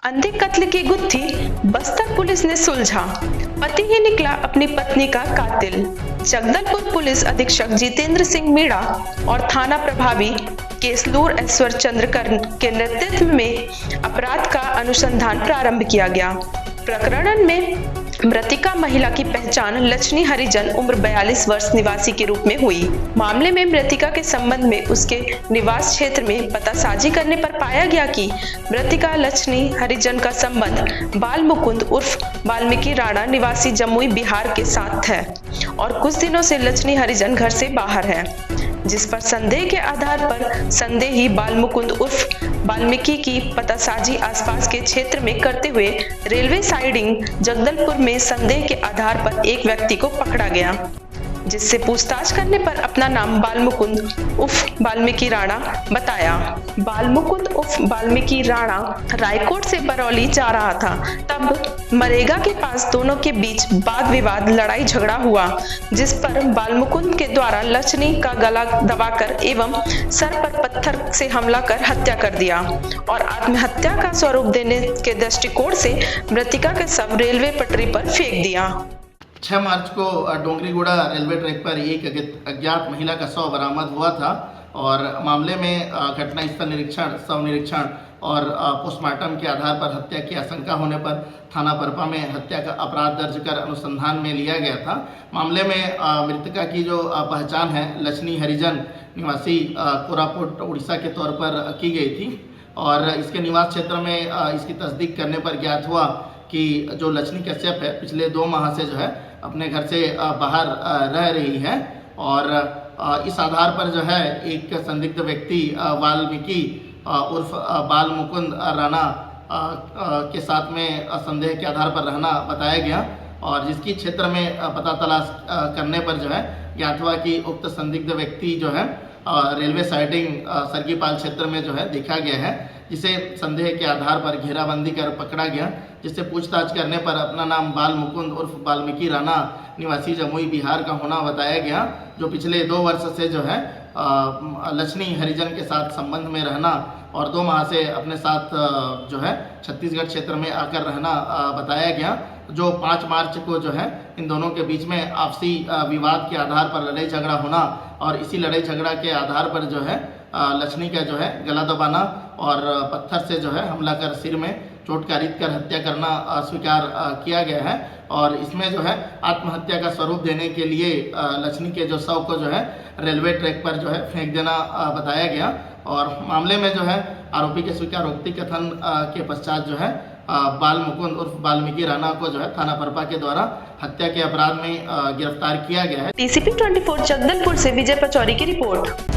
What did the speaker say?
अंधे कत्ल की गुत्थी बस्तर पुलिस ने सुलझा। पति ही निकला अपनी पत्नी का कातिल। जगदलपुर पुलिस अधीक्षक जितेंद्र सिंह मीणा और थाना प्रभावी केसलूर ऐश्वर चंद्र के नेतृत्व में अपराध का अनुसंधान प्रारंभ किया गया। प्रकरण में मृतिका महिला की पहचान लक्ष्मी हरिजन उम्र 42 वर्ष निवासी के रूप में हुई। मामले में मृतिका के संबंध में उसके निवास क्षेत्र में पतासाजी करने पर पाया गया कि मृतिका लक्ष्मी हरिजन का संबंध बाल मुकुंद उर्फ वाल्मीकि राणा निवासी जमुई बिहार के साथ है और कुछ दिनों से लक्ष्मी हरिजन घर से बाहर है, जिस पर संदेह के आधार पर संदेही बाल मुकुंद उर्फ वाल्मीकि की पतासाजी आसपास के क्षेत्र में करते हुए रेलवे साइडिंग जगदलपुर में संदेह के आधार पर एक व्यक्ति को पकड़ा गया, जिससे पूछताछ करने पर अपना नाम बाल मुकुंद उर्फ वाल्मीकि राणा बताया। बाल मुकुंद उर्फ वाल्मीकि राणा रायकोट से बरौली जा रहा था, तब मरेगा के पास दोनों के बीच वाद विवाद लड़ाई झगड़ा हुआ, जिस पर बाल मुकुंद के द्वारा लक्ष्मी का गला दबाकर एवं सर पर पत्थर से हमला कर हत्या कर दिया और आत्महत्या का स्वरूप देने के दृष्टिकोण से मृतिका के शव रेलवे पटरी पर फेंक दिया। 6 मार्च को डोंगरीगुड़ा रेलवे ट्रैक पर एक अज्ञात महिला का शव बरामद हुआ था और मामले में घटनास्थल निरीक्षण, शव निरीक्षण और पोस्टमार्टम के आधार पर हत्या की आशंका होने पर थाना परपा में हत्या का अपराध दर्ज कर अनुसंधान में लिया गया था। मामले में मृतका की जो पहचान है लक्ष्मी हरिजन निवासी कोरापुट उड़ीसा के तौर पर की गई थी और इसके निवास क्षेत्र में इसकी तस्दीक करने पर ज्ञात हुआ कि जो लक्ष्मी कश्यप है पिछले 2 माह से जो है अपने घर से बाहर रह रही है और इस आधार पर जो है एक संदिग्ध व्यक्ति वाल्मीकि उर्फ बाल मुकुंद राणा के साथ में संदेह के आधार पर रहना बताया गया और जिसकी क्षेत्र में पता तलाश करने पर जो है ज्ञात हुआ कि उक्त संदिग्ध व्यक्ति जो है रेलवे साइडिंग सरगीपाल क्षेत्र में जो है देखा गया है, जिसे संदेह के आधार पर घेराबंदी कर पकड़ा गया, जिससे पूछताछ करने पर अपना नाम बाल मुकुंद उर्फ वाल्मीकि राणा निवासी जमुई बिहार का होना बताया गया, जो पिछले 2 वर्ष से जो है लक्ष्मी हरिजन के साथ संबंध में रहना और 2 माह से अपने साथ जो है छत्तीसगढ़ क्षेत्र में आकर रहना बताया गया। जो 5 मार्च को जो है इन दोनों के बीच में आपसी विवाद के आधार पर लड़ाई झगड़ा होना और इसी लड़ाई झगड़ा के आधार पर जो है लक्ष्मी का जो है गला दबाना और पत्थर से जो है हमला कर सिर में चोट कारित कर हत्या करना स्वीकार किया गया है और इसमें जो है आत्महत्या का स्वरूप देने के लिए लक्ष्मी के जो शव को जो है रेलवे ट्रैक पर जो है फेंक देना बताया गया और मामले में जो है आरोपी के स्वीकारोक्ति कथन के पश्चात जो है बाल मुकुंद उर्फ वाल्मीकि राणा को जो है थाना परपा के द्वारा हत्या के अपराध में गिरफ्तार किया गया है। TCP 24 जगदलपुर से विजय पचौरी की रिपोर्ट।